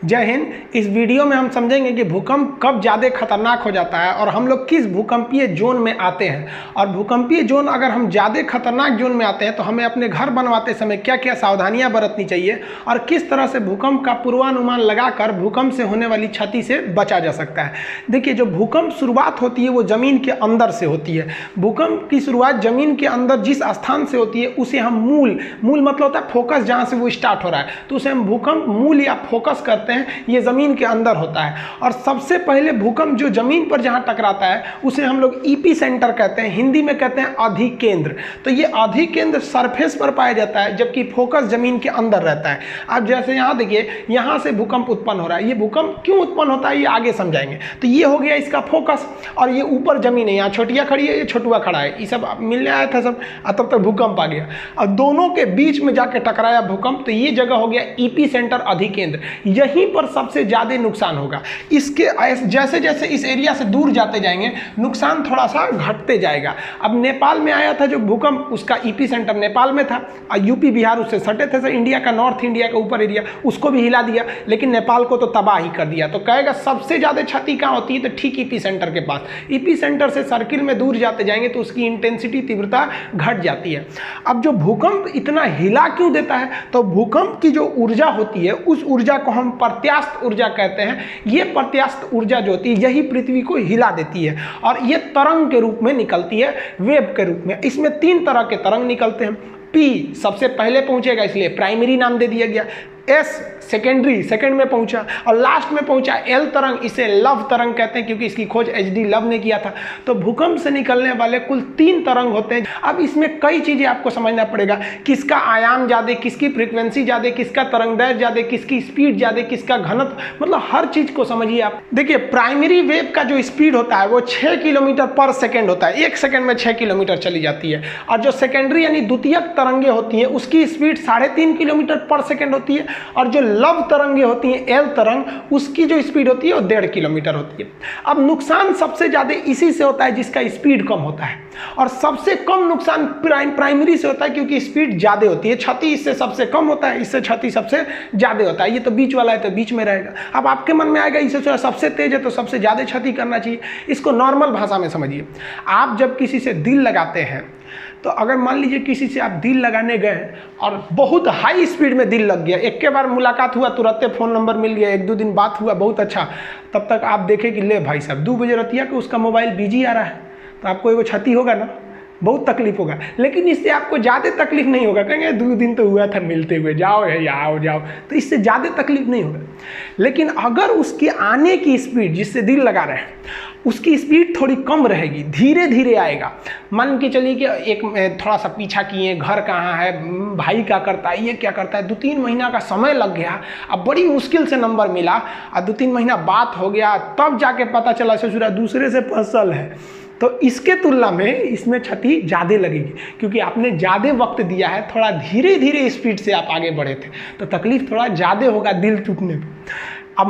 जय हिंद। इस वीडियो में हम समझेंगे कि भूकंप कब ज़्यादा खतरनाक हो जाता है और हम लोग किस भूकंपीय जोन में आते हैं। और भूकंपीय जोन अगर हम ज़्यादा खतरनाक जोन में आते हैं तो हमें अपने घर बनवाते समय क्या क्या सावधानियां बरतनी चाहिए और किस तरह से भूकंप का पूर्वानुमान लगाकर भूकंप से होने वाली क्षति से बचा जा सकता है। देखिए, जो भूकंप शुरुआत होती है वो ज़मीन के अंदर से होती है। भूकंप की शुरुआत ज़मीन के अंदर जिस स्थान से होती है उसे हम मूल मतलब होता है फोकस, जहाँ से वो स्टार्ट हो रहा है तो उसे हम भूकंप मूल या फोकस करते हैं। ये जमीन के अंदर होता है और सबसे पहले भूकंप जो जमीन पर जहां टकराता है उसे हम लोग ईपी सेंटर कहते हैं, हिंदी में कहते हैं अधिकेंद्र। तो ये अधिकेंद्र सरफेस पर पाया जाता है जबकि फोकस जमीन के अंदर रहता है। अब जैसे यहां देखिए, यहां से भूकंप उत्पन्न हो रहा है। ये भूकंप क्यों उत्पन्न होता है ये आगे समझाएंगे। तो ये हो गया इसका फोकस और ये ऊपर जमीन है, यहाँ छोटिया खड़ी है, ये छोटुआ खड़ा है, ये सब मिलने आया था सब, तब तक भूकंप आ गया और दोनों के बीच में जाके टकराया भूकंप। तो ये जगह हो गया ईपी सेंटर अधिकेंद्र। यहीं पर सबसे ज्यादा नुकसान होगा। इसके जैसे जैसे इस एरिया से दूर जाते जाएंगे नुकसान थोड़ा सा घटते जाएगा। अब नेपाल में आया था जो भूकंप, उसका ईपी सेंटर नेपाल में था और यूपी बिहार उससे सटे थे, सर इंडिया का, नॉर्थ इंडिया का ऊपर एरिया, उसको भी हिला दिया, लेकिन नेपाल को तो तबाह ही कर दिया। तो कहेगा सबसे ज्यादा क्षति कहाँ होती है, तो ठीक ईपी सेंटर के पास। ईपी सेंटर से सर्किल में दूर जाते जाएंगे तो उसकी इंटेंसिटी, तीव्रता घट जाती है। अब जो भूकंप इतना हिला क्यों देता है, तो भूकंप की जो ऊर्जा होती है उस ऊर्जा को हम प्रत्यास्थ ऊर्जा कहते हैं। ये प्रत्यास्थ ऊर्जा जो होती है यही पृथ्वी को हिला देती है और ये तरंग के रूप में निकलती है, वेव के रूप में। इसमें 3 तरह के तरंग निकलते हैं। पी सबसे पहले पहुंचेगा इसलिए प्राइमरी नाम दे दिया गया, एस सेकेंडरी, सेकंड में पहुंचा और लास्ट में पहुंचा एल तरंग, इसे लव तरंग कहते हैं क्योंकि इसकी खोज एचडी लव ने किया था। तो भूकंप से निकलने वाले कुल 3 तरंग होते हैं। अब इसमें कई चीजें आपको समझना पड़ेगा, किसका आयाम ज्यादा, किसकी फ्रीक्वेंसी ज्यादा, किसका तरंगदैर्घ्य ज्यादा, किसकी स्पीड ज्यादा, किसका घनत्व, मतलब हर चीज को समझिए आप। देखिए, प्राइमरी वेव का जो स्पीड होता है वो 6 किलोमीटर पर सेकेंड होता है, 1 सेकेंड में 6 किलोमीटर चली जाती है। और जो सेकेंडरी यानी द्वितीयक तरंगे होती है उसकी स्पीड 3.5 किलोमीटर पर सेकेंड होती है और जो लव तरंगे होती हैं, एल तरंग, उसकी जो स्पीड होती है वो 1.5 किलोमीटर होती है। अब नुकसान सबसे ज्यादा इसी से होता है जिसका स्पीड कम होता है और सबसे कम नुकसान प्राइमरी से होता है क्योंकि स्पीड ज्यादा होती है। क्षति इससे सबसे कम होता है, इससे क्षति सबसे ज्यादा होता है। ये तो बीच वाला है तो बीच में रहेगा। अब आपके मन में आएगा इससे सबसे तेज है तो सबसे ज्यादा क्षति करना चाहिए। इसको नॉर्मल भाषा में समझिए। आप जब किसी से दिल लगाते हैं तो अगर मान लीजिए किसी से आप दिल लगाने गए और बहुत हाई स्पीड में दिल लग गया, एक के बार मुलाकात हुआ, तुरंत फोन नंबर मिल गया, 1-2 दिन बात हुआ, बहुत अच्छा, तब तक आप देखें कि ले भाई साहब 2 बजे रतिया कि उसका मोबाइल बिजी आ रहा है, तो आपको एगो क्षति होगा ना, बहुत तकलीफ होगा। लेकिन इससे आपको ज़्यादा तकलीफ नहीं होगा, कहेंगे 2 दिन तो हुआ था मिलते हुए, जाओ जाओ, तो इससे ज़्यादा तकलीफ नहीं होगा। लेकिन अगर उसके आने की स्पीड, जिससे दिल लगा रहे हैं, उसकी स्पीड थोड़ी कम रहेगी, धीरे धीरे आएगा। मान के चलिए कि एक थोड़ा सा पीछा किए, घर कहाँ है, भाई क्या करता है, ये क्या करता है, 2-3 महीना का समय लग गया, अब बड़ी मुश्किल से नंबर मिला और 2-3 महीना बात हो गया, तब जाके पता चला ससुरा दूसरे से फसल है, तो इसके तुलना में इसमें क्षति ज़्यादा लगेगी क्योंकि आपने ज़्यादा वक्त दिया है, थोड़ा धीरे धीरे स्पीड से आप आगे बढ़े थे, तो तकलीफ थोड़ा ज़्यादा होगा दिल टूटने पर। अब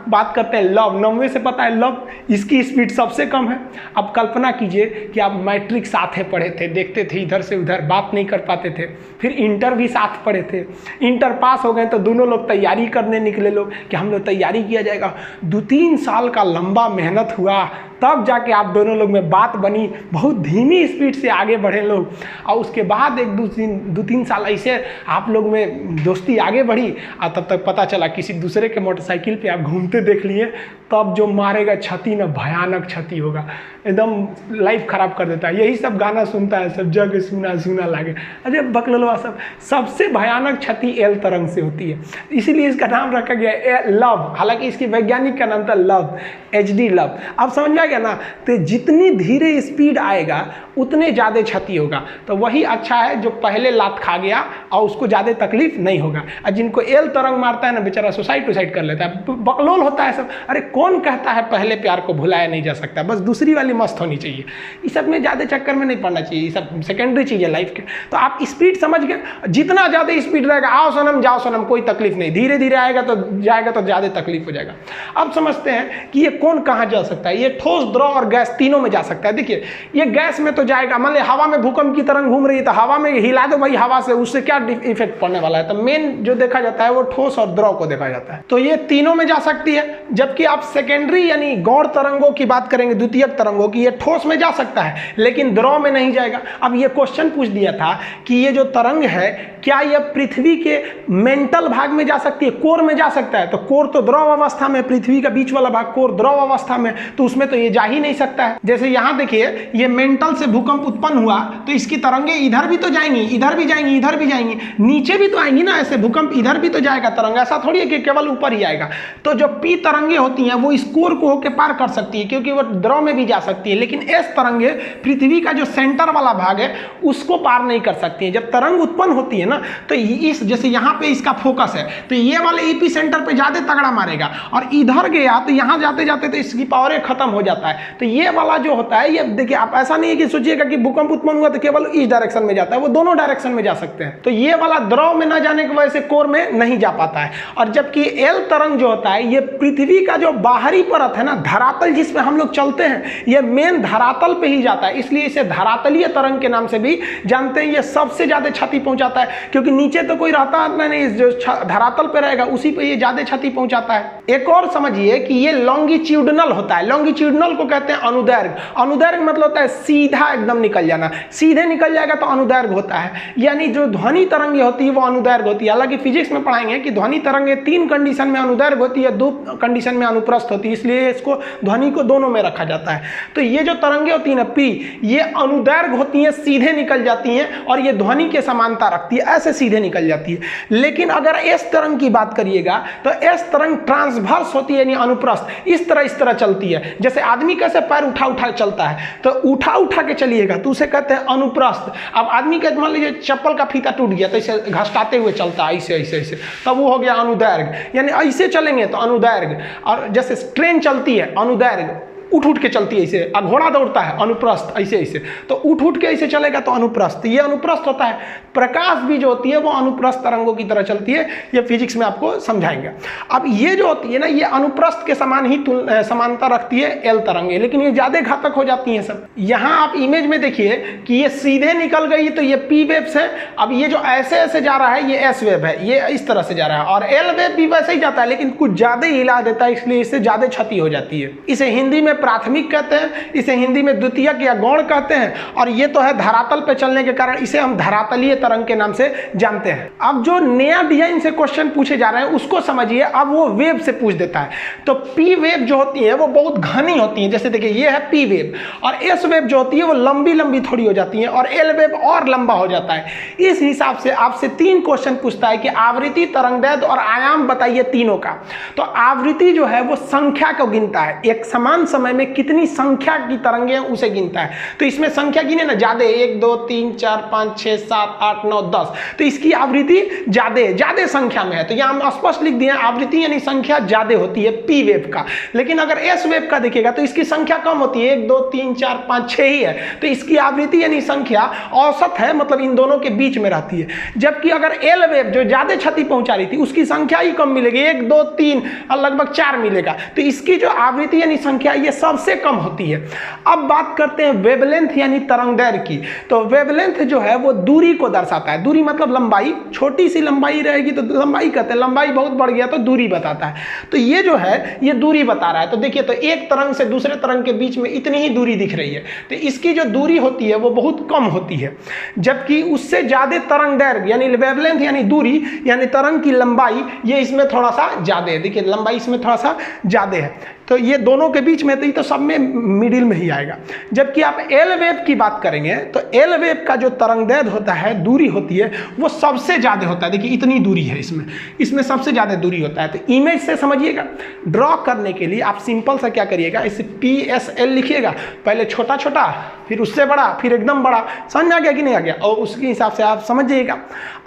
बात करते हैं लव। 90 से पता है लव, इसकी स्पीड सबसे कम है। अब कल्पना कीजिए कि आप मैट्रिक साथ में पढ़े थे, देखते थे इधर से उधर, बात नहीं कर पाते थे, फिर इंटर भी साथ पढ़े थे, इंटर पास हो गए तो दोनों लोग तैयारी करने निकले लोग कि हम लोग तैयारी किया जाएगा। 2-3 साल का लंबा मेहनत हुआ तब जाके आप दोनों लोग में बात बनी, बहुत धीमी स्पीड से आगे बढ़े लोग और उसके बाद 1-2-3 साल ऐसे आप लोग में दोस्ती आगे बढ़ी और तब तक पता चला किसी दूसरे के मोटरसाइकिल पे आप घूमते देख लिए, तब जो मारेगा क्षति ना, भयानक क्षति होगा, एकदम लाइफ खराब कर देता है। यही सब गाना सुनता है, सब जग सुना सुना लागे, अरे बकलवा सब। सबसे भयानक क्षति एल तरंग से होती है, इसीलिए इसका नाम रखा गया लव। हालांकि इसकी वैज्ञानिक का नाम था लव, एचडी लव। अब समझ में आ गया ना, तो जितनी धीरे स्पीड आएगा उतने ज़्यादा क्षति होगा। तो वही अच्छा है जो पहले लात खा गया और उसको ज़्यादा तकलीफ नहीं होगा, और जिनको एल तरंग मारता है ना बेचारा सुसाइड कर लेता है, बकलोल होता है सब। अरे कौन कहता है पहले प्यार को भुलाया नहीं जा सकता, बस दूसरी वाली मस्त होनी चाहिए। इस सब में ज़्यादा चक्कर में नहीं पड़ना चाहिए, ये सब सेकेंडरी चीज़ है लाइफ के। तो आप स्पीड समझ गए, जितना ज़्यादा स्पीड रहेगा, आओ सनम जाओ सनम, कोई तकलीफ नहीं, धीरे धीरे आएगा तो जाएगा तो ज़्यादा तकलीफ हो जाएगा। अब समझते हैं कि ये कौन कहाँ जा सकता है। ये ठोस, द्रव और गैस तीनों में जा सकता है। देखिए, ये गैस में तो जाएगा, मान ली हवा में भूकंप की तरंग घूम रही है तो हवा में हिला दो भाई, हवा से, उससे क्या इफेक्ट पड़ने वाला है। तो मेन जो देखा जाता है वो ठोस और द्रव को देखा जाता है। तो ये तीनों लिक्विडों में जा सकती है, जबकि आप सेकेंडरी यानी गौण तरंगों की बात करेंगे, द्वितीयक तरंगों की, ये ठोस में जा सकता है लेकिन द्रव में नहीं जाएगा। अब ये क्वेश्चन पूछ दिया था कि ये जो तरंग है क्या यह पृथ्वी के मेंटल भाग में जा सकती है, कोर में जा सकता है? तो कोर तो द्रव अवस्था में, पृथ्वी का बीच वाला भाग कोर द्रव अवस्था में, तो उसमें तो ये जा ही नहीं सकता है। जैसे यहाँ देखिए ये मेंटल से भूकंप उत्पन्न हुआ तो इसकी तरंगे इधर भी तो जाएंगी, इधर भी जाएंगी, इधर भी जाएंगी, नीचे भी तो आएंगी ना, ऐसे भूकंप इधर भी तो जाएगा तरंग, ऐसा थोड़ी है कि केवल ऊपर ही आएगा। तो जो पी तरंगे होती हैं वो इस कोर को होकर पार कर सकती है क्योंकि वो द्रव में भी जा सकती है, लेकिन एस तरंगे पृथ्वी का जो सेंटर वाला भाग है उसको पार नहीं कर सकती है। जब तरंग उत्पन्न होती है ना तो इस जैसे यहाँ पे इसका फोकस है तो ये वाले एपी सेंटर पे ज्यादा तगड़ा मारेगा और इधर गया तो यहाँ जाते जाते तो इसकी पावर खत्म हो जाता है। तो ये वाला जो होता है, ये देखिए आप ऐसा नहीं है कि सोचिएगा कि भूकंप उत्पन्न हुआ तो केवल इस डायरेक्शन में जाता है, वो दोनों डायरेक्शन में जा सकते हैं। तो ये वाला द्रव में ना जाने की वजह से कोर में नहीं जा पाता है। और जबकि एल तरंग जो होता है ये पृथ्वी का जो बाहरी परत है ना, धरातल जिसमें हम लोग चलते हैं, ये मेन धरातल पे ही जाता है, इसलिए इसे धरातलीय तरंग के नाम से भी जानते हैं। ये सबसे ज्यादा क्षति पहुंचाता है क्योंकि नीचे तो कोई रहता नहीं, जो धरातल पे रहेगा उसी पे ये ज्यादा क्षति पहुंचाता है। एक और समझिए कि ये लॉन्गिट्यूडनल होता है। लॉन्गिट्यूडनल को कहते हैं अनुदैर्घ्य। अनुदैर्घ्य मतलब होता है सीधा एकदम निकल जाना, सीधे निकल जाएगा तो अनुदैर्घ्य होता है। यानी जो ध्वनि तरंगे होती है वो अनुदैर्घ्य होती है। हालांकि फिजिक्स में पढ़ाएंगे कि ध्वनि तरंगे 3 कंडीशन में अनुदैर्घ्य होती है, 2 कंडीशन में अनुप्रस्थ होती है, इसलिए इसको ध्वनि को दोनों में रखा जाता है। तो ये जो तरंगे होती है ना पी, ये अनुदैर्घ्य होती है, सीधे निकल जाती हैं और ये ध्वनि के समानता रखती है, ऐसे सीधे निकल जाती है। लेकिन अगर एस तरंग की बात करिएगा तो एस तरंग ट्रांसवर्स होती है यानी अनुप्रस्थ, इस तरह चलती है। जैसे आदमी कैसे पैर उठा उठा चलता है, तो उठा उठा के चलिएगा तो उसे कहते हैं अनुप्रस्थ। अब आदमी का मान लीजिए चप्पल का फीता टूट गया तो इसे घसटाते हुए चलता है, ऐसे ऐसे ऐसे, तब वो हो गया अनुदैर्घ्य। यानी ऐसे चलेंगे तो अनुदैर्घ्य। और जैसे ट्रेन चलती है अनुदैर्घ्य, उठ उठ के चलती है ऐसे, और घोड़ा दौड़ता है अनुप्रस्थ, ऐसे ऐसे, तो उठ उठ के ऐसे चलेगा तो अनुप्रस्थ, ये अनुप्रस्थ होता है। प्रकाश भी जो होती है वो अनुप्रस्थ तरंगों की तरह चलती है, ये फिजिक्स में आपको समझाएंगे। अब ये जो होती है ना, ये अनुप्रस्थ के समान ही समानता रखती है एल तरंगे, लेकिन ये ज्यादा घातक हो जाती हैं सब। यहाँ आप इमेज में देखिए कि ये सीधे निकल गई तो ये पी वेव्स है। अब ये जो ऐसे ऐसे जा रहा है ये एस वेव है, ये इस तरह से जा रहा है, और एल वेव भी वैसे ही जाता है लेकिन कुछ ज्यादा ही हिला देता है, इसलिए इससे ज्यादा क्षति हो जाती है। इसे हिंदी में प्राथमिक कहते हैं, इसे हिंदी में द्वितीयक या गौण कहते हैं, और ये तो है धरातल पे चलने के कारण इसे हम धरातलीय तरंग के नाम से जानते हैं। अब जो नया डिजाइन से क्वेश्चन पूछे जा रहे हैं उसको समझिए। अब वो वेव से पूछ देता है, तो पी वेव जो होती है वो बहुत घनी होती है। जैसे देखिए ये है पी वेव, और एस वेव जो होती है वो लंबी लंबी थोड़ी हो जाती है, और एल वेव और लंबा हो जाता है। इस हिसाब से आपसे 3 क्वेश्चन पूछता है कि आवृत्ति, तरंगदैर्घ्य और आयाम बताइए तीनों का। तो आवृत्ति जो है वो संख्या को गिनता है, एक समान समय में कितनी संख्या की तरंगे उसे गिनता है। तो इसमें संख्या गिने ना ज्यादा, 1 2 3 4 5 6 7 8 9 10, तो इसकी आवृत्ति ज्यादा संख्या में है। तो यहाँ हम स्पष्ट लिख दिए आवृत्ति यानी संख्या ज्यादा होती है पी वेव का। लेकिन अगर एस वेव का देखिएगा तो इसकी संख्या कम होती है, 1 2 3 4 5 6 ही है, तो इसकी आवृत्ति यानी संख्या औसत है, मतलब इन दोनों के बीच में रहती है। जबकि अगर एल वेव जो ज्यादा क्षति पहुंचा रही थी उसकी संख्या ही कम मिलेगी, 1 2 3 और लगभग 4 मिलेगा, तो इसकी जो आवृत्ति यानी संख्या ये सबसे कम होती है। अब बात करते हैं वेवलेंथ यानी तरंगदैर्घ्य की। तो वेवलेंथ जो है वो दूरी को दर्शाता है। दूरी मतलब लंबाई, छोटी सी लंबाई रहेगी तो लंबाई कहते हैं, लंबाई बहुत बढ़ गया तो दूरी बताता है। तो ये जो है ये दूरी बता रहा है। तो देखिए, तो एक तरंग से दूसरे तरंग के बीच में इतनी ही दूरी दिख रही है, तो इसकी जो दूरी होती है वो बहुत कम होती है। जबकि उससे ज्यादा तरंगदैर्घ्य यानी वेवलेंथ यानी दूरी यानी तरंग की लंबाई, ये इसमें थोड़ा सा ज्यादा है। देखिए लंबाई इसमें थोड़ा सा ज्यादा है, तो ये दोनों के बीच में तो सब में मिडिल में ही आएगा। जबकि आप एल वेव की बात करेंगे तो एल वेव का जो तरंगदैर्घ्य होता है, दूरी होती है, वो सबसे ज्यादा होता है। देखिए इतनी दूरी है इसमें सबसे ज्यादा दूरी होता है। तो इमेज से समझिएगा। ड्रॉ करने के लिए आप सिंपल सा क्या करिएगा, इसे पी एस एल लिखिएगा, पहले छोटा छोटा फिर उससे बड़ा फिर एकदम बड़ा। समझ आ गया कि नहीं आ गया? और उसके हिसाब से आप समझ जाइएगा।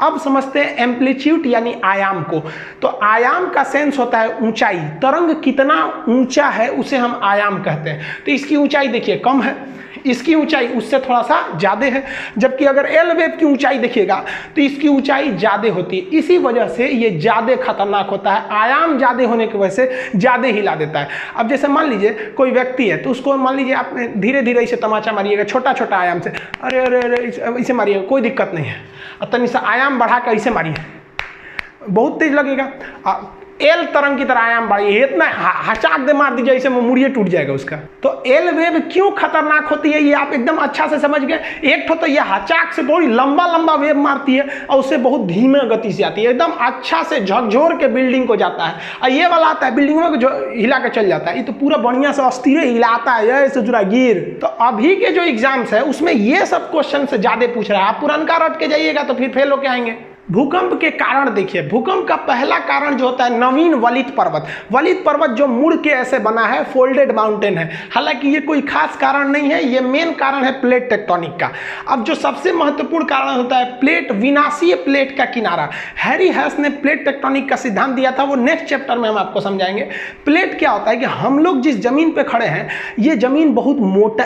अब समझते हैं एम्पलीट्यूड यानी आयाम को। तो आयाम का सेंस होता है ऊंचाई, तरंग कितना ऊंचा है उसे हम आयाम कहते हैं। तो इसकी ऊंचाई देखिए कम है, इसकी ऊंचाई उससे थोड़ा सा ज्यादा है। जबकि अगर एल वेव की ऊंचाई देखिएगा तो इसकी ऊंचाई ज्यादा होती है, इसी वजह से ये ज्यादा खतरनाक होता है। आयाम ज्यादा होने की वजह से ज्यादा हिला देता है। अब जैसे मान लीजिए कोई व्यक्ति है, तो उसको मान लीजिए आप धीरे धीरे इसे तमाचा मारिएगा, छोटा छोटा आयाम से, अरे अरे अरे इसे मारिएगा, कोई दिक्कत नहीं है। और तनी सा आयाम बढ़ा कर इसे मारिए, बहुत तेज लगेगा। एल तरंग की तरह आयाम बढ़ी है, इतना हचाक दे मार दीजिए इसे मुड़िए टूट जाएगा उसका। तो एल वेव क्यों खतरनाक होती है ये आप एकदम अच्छा से समझ गए। एक तो ये हचाक से बहुत लंबा लंबा वेव मारती है और उससे बहुत धीमे गति से आती है, एकदम अच्छा से झकझोर के बिल्डिंग को जाता है। और ये वाला आता है बिल्डिंग में जो हिला के चल जाता है, ये तो पूरा बढ़िया से अस्थिर हिलाता है ऐसे जुड़ा गिर। तो अभी के जो एग्जाम्स है उसमें ये सब क्वेश्चन से ज्यादा पूछ रहा है, आप पुरानका रट के जाइएगा तो फिर फेल होके आएंगे। भूकंप के कारण देखिए, भूकंप का पहला कारण जो होता है नवीन वलित पर्वत। वलित पर्वत जो मुड़ के ऐसे बना है, फोल्डेड माउंटेन है। हालांकि ये कोई खास कारण नहीं है, ये मेन कारण है प्लेट टेक्टोनिक का। अब जो सबसे महत्वपूर्ण कारण होता है प्लेट, विनाशीय प्लेट का किनारा। हैरी हैस ने प्लेट टेक्टोनिक का सिद्धांत दिया था, वो नेक्स्ट चैप्टर में हम आपको समझाएंगे। प्लेट क्या होता है कि हम लोग जिस जमीन पे खड़े हैं ये जमीन बहुत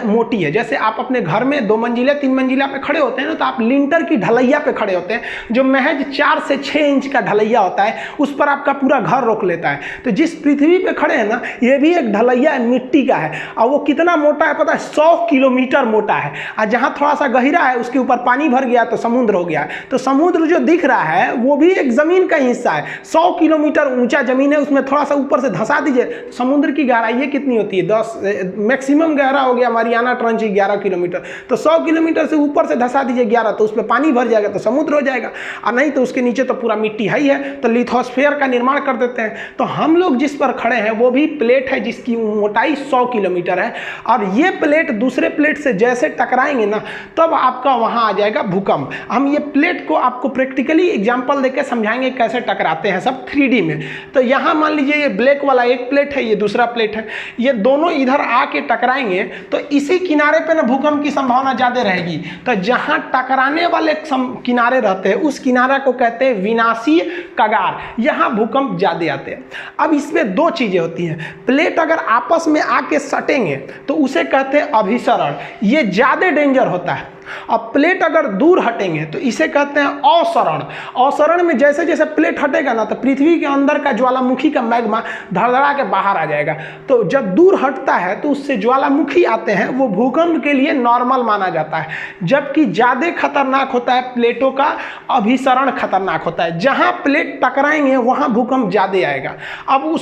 मोटी है। जैसे आप अपने घर में 2 मंजिला 3 मंजिला पे खड़े होते हैं ना, तो आप लिंटर की ढलैया पे खड़े होते हैं जो महज 4 से 6 इंच का ढलैया होता है, उस पर आपका पूरा घर रोक लेता है। तो जिस पृथ्वी पे खड़े हैं ना, ये भी एक ढलैया मिट्टी का है, और वो कितना मोटा है पता है, 100 किलोमीटर मोटा है। और जहाँ थोड़ा सा गहरा है उसके ऊपर पानी भर गया तो समुद्र हो गया। तो समुद्र जो दिख रहा है वो भी एक जमीन का हिस्सा है। 100 किलोमीटर ऊंचा जमीन है, उसमें थोड़ा सा ऊपर से धंसा दीजिए, समुद्र की गहराई कितनी होती है, 10 मैक्सिमम गहरा हो गया मारियाना ट्रंच 11 किलोमीटर। तो 100 किलोमीटर से ऊपर से धंसा दीजिए 11, तो उसमें पानी भर जाएगा तो समुद्र हो जाएगा। और नहीं तो उसके नीचे तो पूरा मिट्टी है ही है, तो लिथोस्फीयर का निर्माण कर देते हैं। तो हम लोग जिस पर खड़े हैं वो भी प्लेट है जिसकी मोटाई 100 किलोमीटर है, और ये प्लेट दूसरे प्लेट से जैसे टकराएंगे ना तब आपका वहां आ जाएगा भूकंप। हम ये प्लेट को आपको प्रैक्टिकली एग्जांपल देकर समझाएंगे कैसे टकराते हैं, सब 3D में। तो यहाँ मान लीजिए ये ब्लैक वाला एक प्लेट है, ये दूसरा प्लेट है, ये दोनों इधर आके टकराएंगे तो इसी किनारे पे ना भूकंप की संभावना ज्यादा रहेगी। तो जहां टकराने वाले किनारे रहते हैं उस किनारे को कहते हैं विनाशीय कगार, यहां भूकंप ज्यादा आते हैं। अब इसमें 2 चीजें होती हैं, प्लेट अगर आपस में आके सटेंगे तो उसे कहते हैं अभिसरण, ये ज्यादा डेंजर होता है। और प्लेट अगर दूर हटेंगे तो इसे कहते हैं अवसरण। अवसरण में जैसे जैसे प्लेट हटेगा ना तो पृथ्वी के अंदर का ज्वालामुखी का मैग्मा धड़धड़ा के बाहर आ जाएगा। तो जब दूर हटता है तो उससे ज्वालामुखी आते हैं, वो भूकंप के लिए नॉर्मल माना जाता है। जबकि ज्यादा खतरनाक होता है प्लेटों का अभिसरण खतरनाक होता है, जहां प्लेट टकराएंगे वहां भूकंप ज्यादा आएगा। अब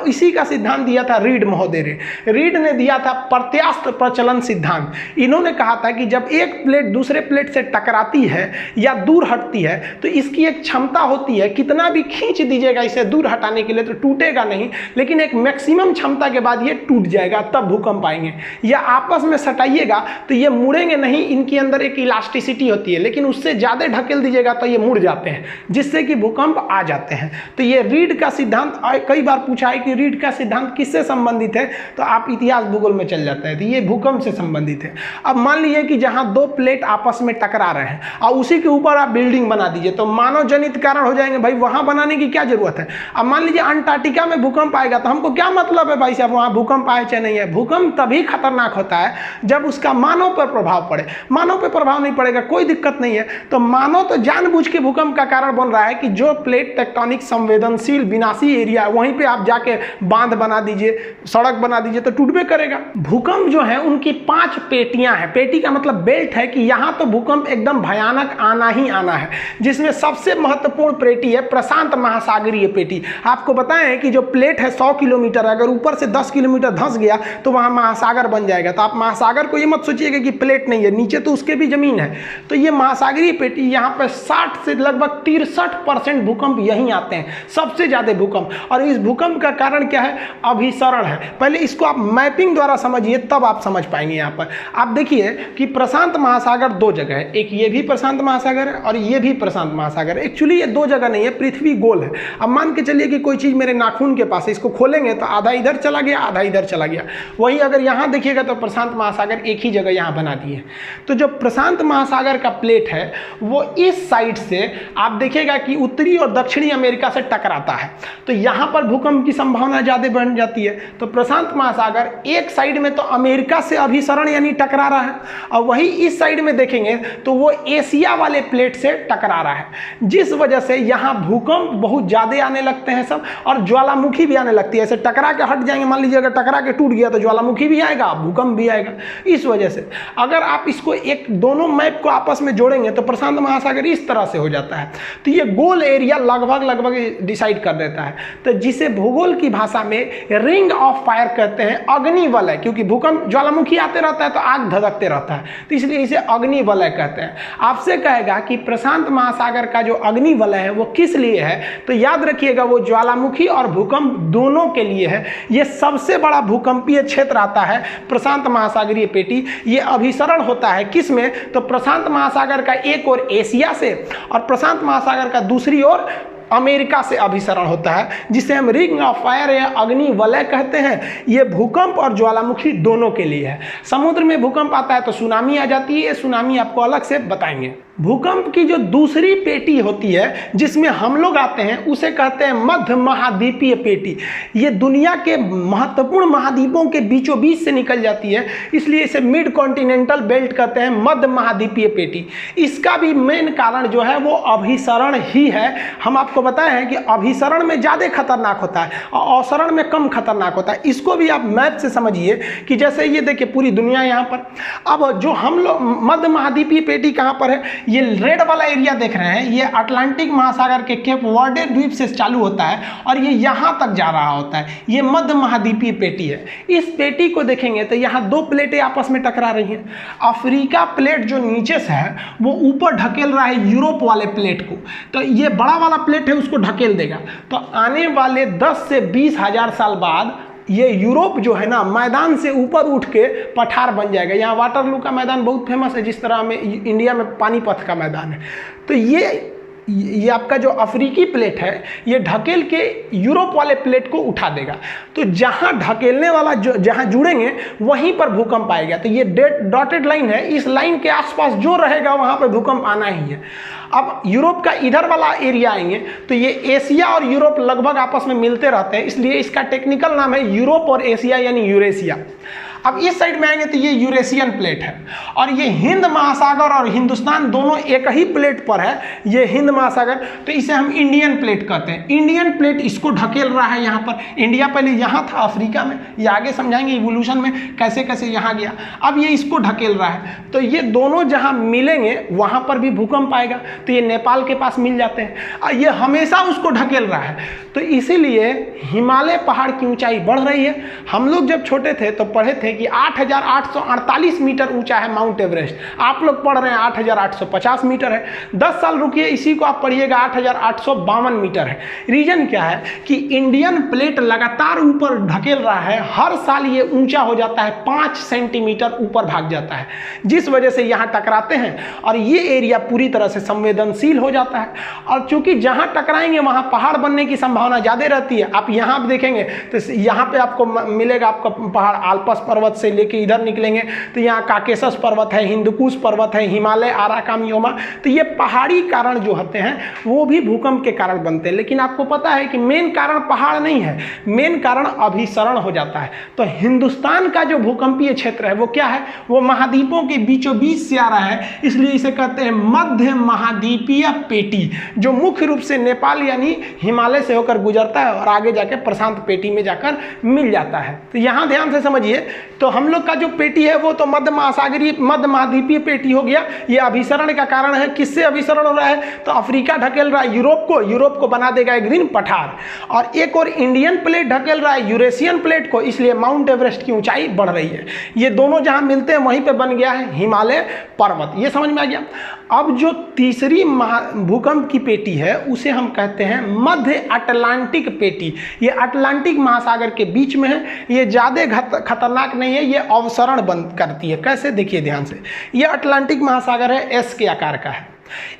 इसी का सिद्धांत दिया था रीड महोदय ने। रीड ने दिया था प्रत्यास्थ प्रचलन सिद्धांत। इन्होंने कहा था कि जब एक प्लेट दूसरे प्लेट से टकराती है या दूर हटती है तो इसकी एक क्षमता होती है, कितना भी खींच दीजिएगा इसे दूर हटाने के लिए तो टूटेगा नहीं, लेकिन एक मैक्सिमम क्षमता के बाद ये टूट जाएगा, तब भूकंप आएंगे। या आपस में सटाइएगा तो ये मुड़ेंगे नहीं, इनके अंदर एक इलास्टिसिटी होती है, लेकिन उससे ज्यादा ढकेल दीजिएगा तो ये मुड़ जाते हैं, जिससे कि भूकंप आ जाते हैं। तो ये रीड का सिद्धांत कई बार पूछा है कि रीड का सिद्धांत किससे संबंधित है, तो आप इतिहास भूगोल में चल जाता है, तो ये भूकंप से संबंधित है। अब मान लीजिए कि जहां 2 प्लेट आपस में टकरा रहे हैं और उसी के ऊपर आप बिल्डिंग बना दीजिए तो मानव जनित कारण हो जाएंगे, भाई वहां बनाने की क्या जरूरत है। अब मान लीजिए अंटार्कटिका में भूकंप आएगा तो हमको क्या मतलब है भाई साहब वहां भूकंप आए चाहे नहीं है। भूकंप तभी खतरनाक होता है जब उसका मानव पर प्रभाव पड़े। मानव पर प्रभाव नहीं पड़ेगा कोई दिक्कत नहीं है, तो मानव तो जानबूझ के भूकंप का कारण बन रहा है कि जो प्लेट टेक्टोनिक संवेदनशील विनाशी एरिया वहीं पे आप जाके बांध बना दीजिए, सड़क बना दीजिए तो टूटबे करेगा। भूकंप जो है उनकी 5 पेटियां हैं। पेटी का मतलब बेल्ट है कि यहां तो भूकंप एकदम भयानक आना ही आना है, जिसमें सबसे महत्वपूर्ण पेटी है प्रशांत महासागरीय पेटी। आपको बताएं कि जो प्लेट है 100 किलोमीटर, अगर ऊपर से 10 किलोमीटर धंस गया तो वहां महासागर बन जाएगा। तो आप महासागर को ये मत सोचिएगा कि प्लेट नहीं है, नीचे तो उसके भी जमीन है। तो ये महासागरीय पेटी, यहाँ पर 60 से लगभग 63% भूकंप यहीं आते हैं, सबसे ज्यादा भूकंप। और इस भूकंप का कारण क्या है, अभिसरण है। पहले इसको आप मैपिंग द्वारा समझिए तब आप समझ पाएंगे। यहाँ पर आप देखिए कि प्रशांत महासागर 2 जगह है, एक ये भी प्रशांत महासागर है और ये भी प्रशांत महासागर है। एक्चुअली ये 2 जगह नहीं है, पृथ्वी गोल है। अब मान के चलिए कि कोई चीज मेरे नाखून के पास है, इसको खोलेंगे तो आधा इधर चला गया आधा इधर चला गया। वही अगर यहाँ देखिएगा तो प्रशांत महासागर एक ही जगह यहाँ बना दिए। तो जो प्रशांत महासागर का प्लेट है वो इस साइड से आप देखिएगा कि उत्तरी और दक्षिणी अमेरिका से टकराता है, तो यहाँ पर भूकंप की संभावना ज्यादा बढ़ जाती है। तो प्रशांत महासागर एक साइड में तो अमेरिका से अभिसरण यानी टकरा रहा है, और वही इस साइड में देखेंगे तो वो एशिया वाले प्लेट से टकरा रहा है, जिस वजह से यहाँ भूकंप बहुत ज़्यादा आने लगते हैं सब, और ज्वालामुखी भी आने लगती है। ऐसे टकरा के हट जाएंगे, मान लीजिए अगर टकरा के टूट गया तो ज्वालामुखी भी आएगा, भूकंप भी आएगा। इस वजह से अगर आप इसको एक दोनों मैप को आपस में जोड़ेंगे तो प्रशांत महासागर इस तरह से हो जाता है। तो ये गोल एरिया लगभग डिसाइड कर देता है, तो जिसे भूगोल की भाषा में रिंग ऑफ फायर कहते हैं, अग्नि वलय, क्योंकि भूकंप ज्वालामुखी आते रहता है तो आग धधकते रहता है, तो इसलिए इसे अग्नि वलय कहते हैं। आपसे कहेगा कि प्रशांत महासागर का जो अग्नि वलय है वो किस लिए है, तो याद रखिएगा वो ज्वालामुखी और भूकंप दोनों के लिए है। ये सबसे बड़ा भूकंपीय क्षेत्र आता है प्रशांत महासागरीय पेटी। ये अभिसरण होता है किस में, तो प्रशांत महासागर का एक ओर एशिया से और प्रशांत महासागर का दूसरी ओर अमेरिका से अभिसरण होता है, जिसे हम रिंग ऑफ फायर या अग्नि वलय कहते हैं। ये भूकंप और ज्वालामुखी दोनों के लिए है। समुद्र में भूकंप आता है तो सुनामी आ जाती है, सुनामी आपको अलग से बताएंगे। भूकंप की जो दूसरी पेटी होती है जिसमें हम लोग आते हैं उसे कहते हैं मध्य महाद्वीपीय पेटी। ये दुनिया के महत्वपूर्ण महाद्वीपों के बीचों बीच से निकल जाती है, इसलिए इसे मिड कॉन्टिनेंटल बेल्ट कहते हैं, मध्य महाद्वीपीय पेटी। इसका भी मेन कारण जो है वो अभिसरण ही है। हम आपको बताए हैं कि अभिसरण में ज़्यादा खतरनाक होता है और अवसरण में कम खतरनाक होता है। इसको भी आप मैप से समझिए कि जैसे ये देखिए पूरी दुनिया यहाँ पर, अब जो हम लोग मध्य महाद्वीपीय पेटी कहाँ पर है, ये रेड वाला एरिया देख रहे हैं, ये अटलांटिक महासागर के केप वर्डे द्वीप से चालू होता है और ये यहाँ तक जा रहा होता है। ये मध्य महाद्वीपीय पेटी है। इस पेटी को देखेंगे तो यहाँ दो प्लेटें आपस में टकरा रही हैं। अफ्रीका प्लेट जो नीचे से है वो ऊपर ढकेल रहा है यूरोप वाले प्लेट को, तो ये बड़ा वाला प्लेट है उसको ढकेल देगा। तो आने वाले 10 से 20 हजार साल बाद ये यूरोप जो है ना मैदान से ऊपर उठ के पठार बन जाएगा। यहाँ वाटरलू का मैदान बहुत फेमस है, जिस तरह में इंडिया में पानीपत का मैदान है। तो ये आपका जो अफ्रीकी प्लेट है ये ढकेल के यूरोप वाले प्लेट को उठा देगा। तो जहाँ ढकेलने वाला जो जहाँ जुड़ेंगे वहीं पर भूकंप आएगा। तो ये डॉटेड लाइन है, इस लाइन के आसपास जो रहेगा वहाँ पर भूकंप आना ही है। अब यूरोप का इधर वाला एरिया आएंगे तो ये एशिया और यूरोप लगभग आपस में मिलते रहते हैं, इसलिए इसका टेक्निकल नाम है यूरोप और एशिया यानी यूरेशिया। अब इस साइड में आएंगे तो ये यूरेशियन प्लेट है और ये हिंद महासागर और हिंदुस्तान दोनों एक ही प्लेट पर है, ये हिंद महासागर, तो इसे हम इंडियन प्लेट कहते हैं। इंडियन प्लेट इसको ढकेल रहा है यहाँ पर। इंडिया पहले यहाँ था अफ्रीका में, ये आगे समझाएंगे इवोल्यूशन में कैसे कैसे यहाँ गया। अब ये इसको ढकेल रहा है, तो ये दोनों जहाँ मिलेंगे वहाँ पर भी भूकंप आएगा। तो ये नेपाल के पास मिल जाते हैं और ये हमेशा उसको ढकेल रहा है। तो इसीलिए हिमालय पहाड़ की ऊंचाई बढ़ रही है। हम लोग जब छोटे थे तो पढ़े थे कि 8,848 मीटर ऊंचा है माउंट एवरेस्ट। आप लोग पढ़ रहे हैं 8,850 मीटर है। 10 साल रुकिए, इसी को आप पढ़िएगा 8,852 मीटर है। रीजन क्या है कि इंडियन प्लेट लगातार ऊपर ढकेल रहा है, हर साल ये ऊंचा हो जाता है, 5 सेंटीमीटर ऊपर भाग जाता है, जिस वजह से यहाँ टकराते हैं और ये एरिया पूरी तरह से संवेदनशील हो जाता है। और चूंकि जहाँ टकराएंगे वहाँ पहाड़ बनने की संभावना ज़्यादा रहती है। आप यहाँ पे देखेंगे तो यहाँ पे आपको मिलेगा आपका पहाड़, आल्पस पर्वत से लेके इधर निकलेंगे तो यहाँ काकेशस पर्वत है, हिंदुकुश पर्वत है, हिमालय, आराकामियोमा। तो ये पहाड़ी कारण जो होते हैं वो भी भूकंप के कारण बनते हैं। लेकिन आपको पता है कि मेन कारण पहाड़ नहीं है, मेन कारण अभिसरण हो जाता है। तो हिंदुस्तान का जो भूकंपीय क्षेत्र है वो क्या है, वो महाद्वीपों के बीचों बीच से आ रहा है, इसलिए इसे कहते हैं मध्य महाद्वीपीय पेटी, जो मुख्य रूप से नेपाल यानी हिमालय से होकर गुजरता है और आगे जाके प्रशांत पेटी में जाकर मिल जाता है। तो यहाँ ध्यान से समझिए, तो हम लोग का जो पेटी है वो तो मध्य महाद्वीपीय पेटी हो गया। ये अभिसरण का कारण है। किससे अभिसरण हो रहा है, तो अफ्रीका ढकेल रहा है यूरोप को बना देगा एक दिन पठार, और एक और इंडियन प्लेट ढकेल रहा है यूरेशियन प्लेट को, इसलिए माउंट एवरेस्ट की ऊंचाई बढ़ रही है। ये दोनों जहां मिलते हैं वहीं पे बन गया है हिमालय पर्वत। ये समझ में आ गया। अब जो तीसरी भूकंप की पेटी है उसे हम कहते हैं मध्य अटलांटिक पेटी। ये अटलांटिक महासागर के बीच में है, ये ज़्यादा खतरनाक नहीं है, ये अवसरण बंद करती है। कैसे, देखिए ध्यान से। ये अटलांटिक महासागर है, एस के आकार का है।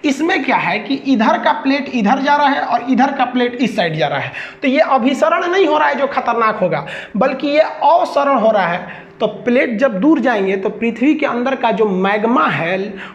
इसमें क्या है कि इधर का प्लेट इधर जा रहा है और इधर का प्लेट इस साइड जा रहा है। तो ये अभिसरण नहीं हो रहा है जो खतरनाक होगा, बल्कि ये अवसरण हो रहा है। तो तो प्लेट जब दूर जाएंगे तो पृथ्वी के अंदर का जो मैग्मा है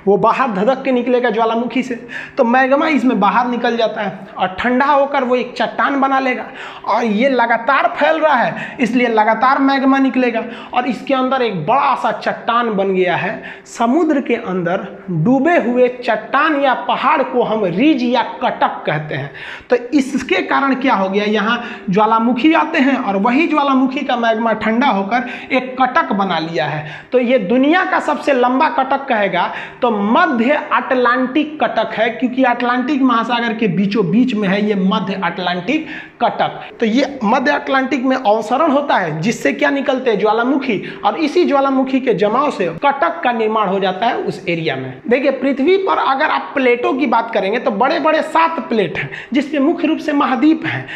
वो बाहर धधक के निकलेगा ज्वालामुखी से, तो मैग्मा इसमें बाहर निकल जाता है और ठंडा होकर वो एक चट्टान बना लेगा और ये लगातार फैल रहा है इसलिए लगातार मैग्मा निकलेगा और इसके अंदर एक बड़ा सा चट्टान बन गया है। समुद्र के अंदर डूबे हुए चट्टान या पहाड़ को हम रिज या कटक कहते हैं। तो इसके कारण क्या हो गया, यहाँ ज्वालामुखी आते हैं और वही ज्वालामुखी का मैग्मा ठंडा होकर एक कटक बना लिया है। तो ये दुनिया का सबसे लंबा कटक कहेगा तो मध्य अटलांटिक कटक है, क्योंकि अटलांटिक महासागर के बीचों बीच में है ये मध्य अटलांटिक कटक। तो ये मध्य अटलांटिक में अवसरण होता है जिससे क्या निकलते हैं, ज्वालामुखी, और इसी ज्वालामुखी के जमाव से कटक का निर्माण हो जाता है उस एरिया में। देखिए पृथ्वी पर अगर आप प्लेटों की बात करेंगे तो बड़े बड़े 7 प्लेट हैं जिसमें मुख्य रूप से महाद्वीप हैं,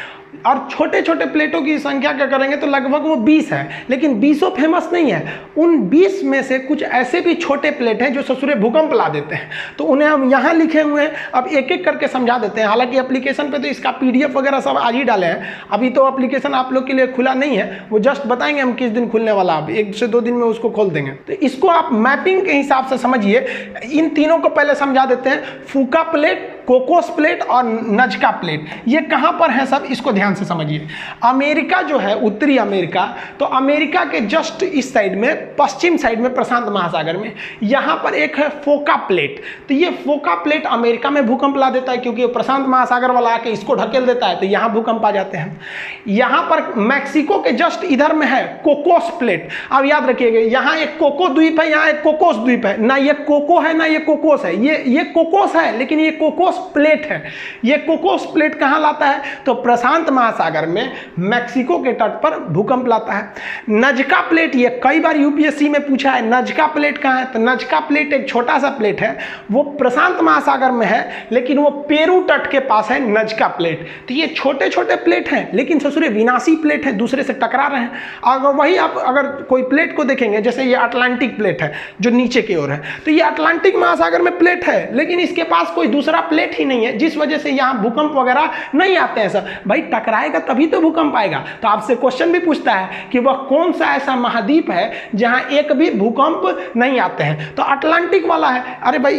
और छोटे छोटे प्लेटों की संख्या क्या करेंगे तो लगभग वो 20 है, लेकिन 20 फेमस नहीं है। उन 20 में से कुछ ऐसे भी छोटे प्लेट हैं जो ससुरे भूकंप ला देते हैं, तो उन्हें हम यहाँ लिखे हुए हैं। अब एक एक करके समझा देते हैं। हालांकि एप्लीकेशन पे तो इसका PDF वगैरह सब आज ही डाले हैं, अभी तो एप्लीकेशन आप लोग के लिए खुला नहीं है, वो जस्ट बताएंगे हम किस दिन खुलने वाला, अब 1 से 2 दिन में उसको खोल देंगे। तो इसको आप मैपिंग के हिसाब से समझिए। इन तीनों को पहले समझा देते हैं, फूका प्लेट, कोकोस प्लेट और नजका प्लेट, ये कहाँ पर है सब इसको ध्यान से समझिए। अमेरिका जो है, उत्तरी अमेरिका, तो अमेरिका के जस्ट इस साइड में, पश्चिम साइड में प्रशांत महासागर में, यहाँ पर एक है फोका प्लेट। तो ये फोका प्लेट अमेरिका में भूकंप ला देता है क्योंकि प्रशांत महासागर वाला आके इसको ढकेल देता है, तो यहाँ भूकंप आ जाते हैं। यहाँ पर मैक्सिको के जस्ट इधर में है कोकोस प्लेट। अब याद रखिएगा, यहाँ एक कोको द्वीप है, यहाँ एक कोकोस द्वीप है, ना ये कोको है ना ये कोकोस है, ये कोकोस है लेकिन ये कोकोस प्लेट है। ये कोकोस प्लेट कहां लाता है तो प्रशांत महासागर में मैक्सिको के तट पर भूकंप लाता है। नजका प्लेट, ये कई बार यूपीएससी में पूछा है, नजका प्लेट कहां है, तो नजका प्लेट एक छोटा सा प्लेट है, वो प्रशांत महासागर में है लेकिन वो पेरू तट के पास है नजका प्लेट। तो ये छोटे छोटे प्लेट हैं लेकिन ससुरे विनाशी प्लेट है, दूसरे से टकरा रहे हैं। अगर वही आप अगर कोई प्लेट को देखेंगे, जैसे ये अटलांटिक प्लेट है जो नीचे की ओर है, तो ये अटलांटिक महासागर में प्लेट है लेकिन इसके पास कोई दूसरा प्लेट ही नहीं है, जिस वजह से यहां भूकंप वगैरह नहीं आते हैं सर। भाई टकराएगा तभी तो भूकंप आएगा। तो आपसे क्वेश्चन भी पूछता है कि वह कौन सा ऐसा महाद्वीप है जहां एक भी भूकंप नहीं आते हैं, तो अटलांटिक वाला है। अरे भाई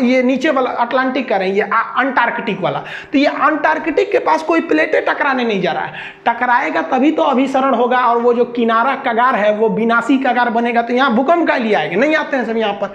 ये नीचे वाला अटलांटिक कह रहे हैं, ये अंटार्कटिक वाला, तो ये अंटार्कटिक के पास कोई प्लेटें टकराने नहीं जा रहा है। टकराएगा तभी तो अभिसरण होगा और वो जो किनारा कगार है वो विनाशी कगार बनेगा, तो यहां भूकंप का लिए आएगा, नहीं आते हैं सब यहां पर।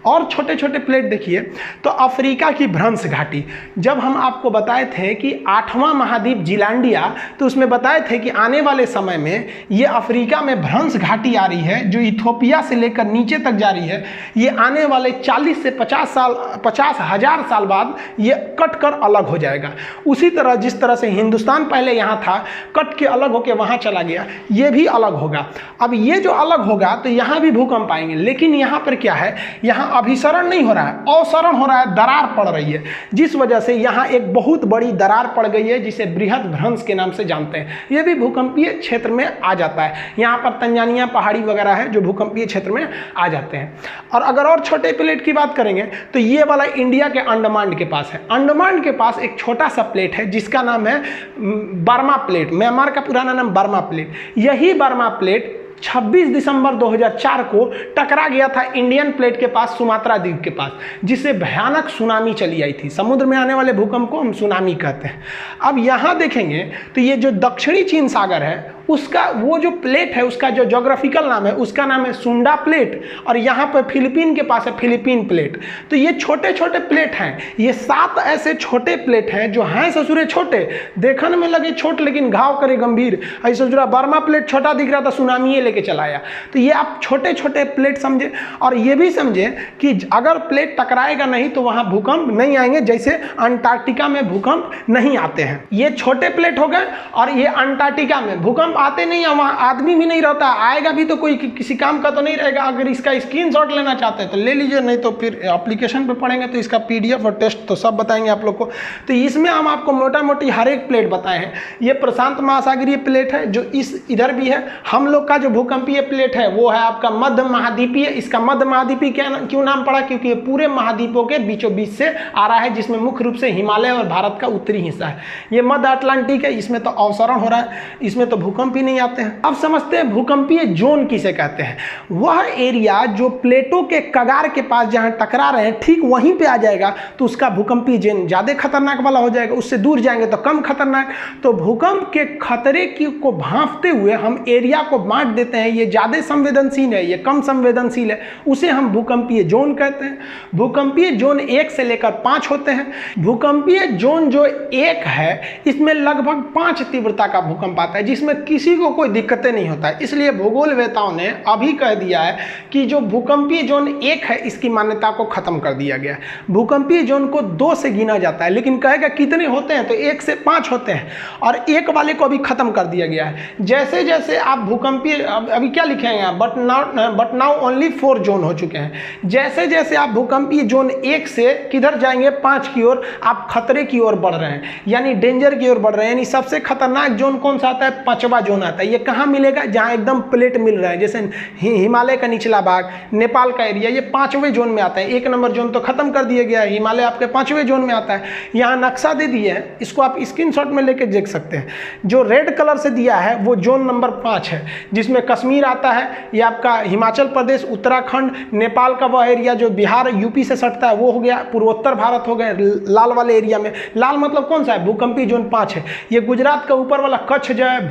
और छोटे छोटे प्लेट देखिए, तो अफ्रीका की भ्रंश घाटी, जब हम आपको बताए थे कि 8वां महाद्वीप जिलांडिया, तो उसमें बताए थे कि आने वाले समय में ये अफ्रीका में भ्रंश घाटी आ रही है जो इथोपिया से लेकर नीचे तक जा रही है। ये आने वाले 40 से 50,000 साल बाद ये कट कर अलग हो जाएगा। उसी तरह जिस तरह से हिंदुस्तान पहले यहाँ था, कट के अलग होकर वहाँ चला गया, ये भी अलग होगा। अब ये जो अलग होगा तो यहाँ भी भूकंप आएंगे, लेकिन यहाँ पर क्या है, यहाँ अभिसरण नहीं हो रहा है, अवसरण हो रहा है, दरार पड़ रही है, जिस वजह से यहाँ एक बहुत बड़ी दरार पड़ गई है जिसे बृहद भ्रंश के नाम से जानते हैं। ये भी भूकंपीय क्षेत्र में आ जाता है। यहाँ पर तंजानिया पहाड़ी वगैरह है जो भूकंपीय क्षेत्र में आ जाते हैं। और अगर और छोटे प्लेट की बात करेंगे तो ये वाला इंडिया के अंडमान के पास है। अंडमान के पास एक छोटा सा प्लेट है जिसका नाम है बर्मा प्लेट। म्यांमार का पुराना नाम बर्मा प्लेट। यही बर्मा प्लेट 26 दिसंबर 2004 को टकरा गया था इंडियन प्लेट के पास, सुमात्रा द्वीप के पास, जिससे भयानक सुनामी चली आई थी। समुद्र में आने वाले भूकंप को हम सुनामी कहते हैं। अब यहाँ देखेंगे तो ये जो दक्षिणी चीन सागर है उसका वो जो प्लेट है उसका जो ज्योग्राफिकल नाम है उसका नाम है सुंडा प्लेट, और यहाँ पर फिलीपीन के पास है फिलीपीन प्लेट। तो ये छोटे छोटे प्लेट हैं, ये 7 ऐसे छोटे प्लेट हैं जो हैं ससुरे छोटे, देखने में लगे छोटे लेकिन घाव करे गंभीर। ऐसे ससुरा बर्मा प्लेट छोटा दिख रहा था, सुनामी लेके चला आया। तो ये आप छोटे छोटे प्लेट समझे, और ये भी समझे कि अगर प्लेट टकराएगा नहीं तो वहाँ भूकंप नहीं आएंगे, जैसे अंटार्कटिका में भूकंप नहीं आते हैं। ये छोटे प्लेट हो गए, और ये अंटार्कटिका में भूकंप आते नहीं है, वहाँ आदमी भी नहीं रहता, आएगा भी तो कोई किसी काम का तो नहीं रहेगा। अगर इसका स्क्रीनशॉट लेना चाहते हैं तो ले लीजिए, नहीं तो फिर एप्लीकेशन पे पढ़ेंगे तो इसका PDF और टेस्ट तो सब बताएंगे आप लोग को। तो इसमें हम आपको मोटा मोटी हर एक प्लेट बताए हैं। ये प्रशांत महासागरीय प्लेट है जो इधर भी है। हम लोग का जो भूकंपीय प्लेट है वो है आपका मध्य महाद्वीपीय। इसका मध्य महाद्वीपीय क्यों नाम पड़ा, क्योंकि ये पूरे महाद्वीपों के बीचों बीच से आ रहा है, जिसमें मुख्य रूप से हिमालय और भारत का उत्तरी हिस्सा है। ये मध्य अटलांटिक है, इसमें तो अवसरण हो रहा है, इसमें तो भूकंप भूकंप ही नहीं आते हैं। अब समझते हैं भूकंपीय जोन किसे कहते हैं। वह एरिया जो प्लेटों के कगार के पास जहां टकरा रहे हैं ठीक वहीं पे आ जाएगा तो उसका भूकंपीय जोन ज़्यादा खतरनाक वाला हो जाएगा, उससे दूर जाएंगे तो कम खतरनाक। तो भूकंप के खतरे को भांपते हुए हम एरिया को बांट देते हैं, ये ज़्यादा संवेदनशील है, ये कम संवेदनशील है, उसे हम भूकंपीय जोन कहते हैं। भूकंपीय जोन 1 से लेकर 5 होते हैं। भूकंपीय जोन जो 1 है इसमें लगभग 5 तीव्रता का भूकंप आता है, जिसमें किसी को कोई दिक्कतें नहीं होता है। इसलिए भूगोलवेताओं ने अभी कह दिया है कि जो भूकंपीय जोन 1 है इसकी मान्यता को खत्म कर दिया गया है। भूकंपीय जोन को 2 से गिना जाता है, लेकिन कहेगा कितने होते हैं तो 1 से 5 होते हैं, और 1 वाले को अभी खत्म कर दिया गया है। जैसे जैसे आप भूकंपीय अभी क्या लिखेंगे आप, बट नाउ ओनली 4 जोन हो चुके हैं। जैसे जैसे आप भूकंपीय जोन 1 से किधर जाएंगे 5 की ओर, आप खतरे की ओर बढ़ रहे हैं, यानी डेंजर की ओर बढ़ रहे हैं। यानी सबसे खतरनाक जोन कौन सा आता है, 5वां जोन आता है। ये कहाँ मिलेगा, जहाँ एकदम प्लेट मिल रहा है, जैसे हिमालय का निचला भाग, नेपाल का एरिया, ये 5वें जोन में आता है। 1 नंबर जोन तो खत्म कर दिया गया है, हिमालय आपके 5वें जोन में आता है। यहाँ नक्शा दे दिए है, इसको आप स्क्रीनशॉट में लेके देख सकते हैं। जो रेड कलर से दिया है वो जोन नंबर 5 है, जिसमें कश्मीर आता है, ये आपका हिमाचल प्रदेश, उत्तराखंड, नेपाल का वह एरिया जो बिहार यूपी से सटता है वो हो गया, पूर्वोत्तर भारत हो गए लाल वाले एरिया में। लाल मतलब कौन सा है, भूकंपीय जोन 5 है। ये गुजरात का ऊपर वाला कच्छ जो है,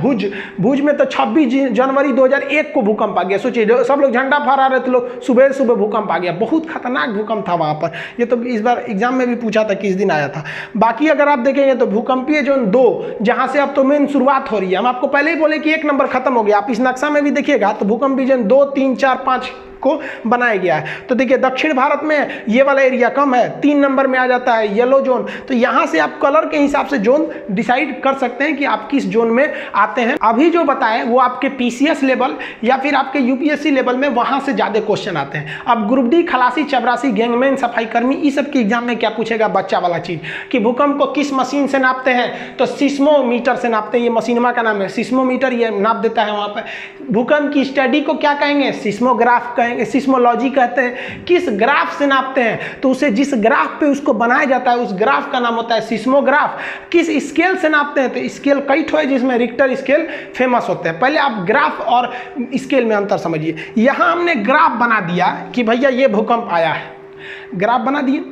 भुज में तो 26 जनवरी 2001 को भूकंप आ गया। सोचिए सब लोग झंडा फहरा रहे थे, लोग सुबह सुबह भूकंप आ गया, बहुत खतरनाक भूकंप था वहाँ पर। ये तो इस बार एग्जाम में भी पूछा था किस दिन आया था। बाकी अगर आप देखेंगे तो भूकंपीय जोन 2, जहाँ से अब तो मेन शुरुआत हो रही है, हम आपको पहले ही बोले कि 1 नंबर खत्म हो गया। आप इस नक्शा में भी देखिएगा तो भूकंपीय जोन 2, 3, 4, 5 को बनाया गया है। तो देखिए दक्षिण भारत में ये वाला एरिया कम है, 3 नंबर में आ जाता है येलो जोन। तो यहाँ से आप कलर के हिसाब से जोन डिसाइड कर सकते हैं कि आप किस जोन में आते हैं। अभी जो बताएं वो आपके पीसीएस लेवल या फिर आपके यूपीएससी लेवल में वहां से ज्यादा क्वेश्चन आते हैं। अब ग्रुप डी, खलासी, चपरासी, गैंगमैन, सफाई कर्मी, इस सब के एग्जाम में क्या पूछेगा, बच्चा वाला चीज कि भूकंप को किस मशीन से नापते हैं, तो सिस्मोमीटर से नापते हैं। ये मशीनमा का नाम है सिस्मोमीटर, ये नाप देता है वहां पर। भूकंप की स्टडी को क्या कहेंगे, सिस्मोग्राफ कहेंगे, सिस्मोलॉजी कहते हैं। किस ग्राफ से नापते हैं, तो उसे जिस ग्राफ पे उसको बनाया जाता है उस ग्राफ का नाम होता है सिस्मोग्राफ। किस स्केल से नापते हैं, तो स्केल कई ठो है जिसमें रिक्टर स्केल फेमस होते हैं। पहले आप ग्राफ और स्केल में अंतर समझिए। यहां हमने ग्राफ बना दिया कि भैया ये भूकंप आया है, ग्राफ बना दिए।